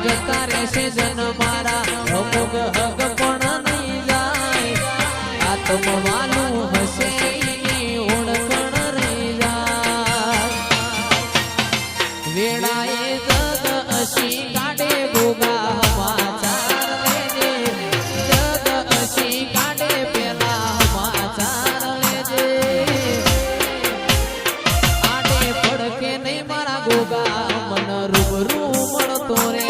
જતા રહેશે જન મારા અમુક હક પણ નહીં જાય આત્મવાનું હશે ઓળખણ રહી જાય વેળાએ જગ અશી કાઢે ગોગા સમાચાર લેજે જગ અશી કાઢે પેલા સમાચાર લેજે આડે પડકે નહીં મારા ગોગા મન રૂબરૂ મળતો રે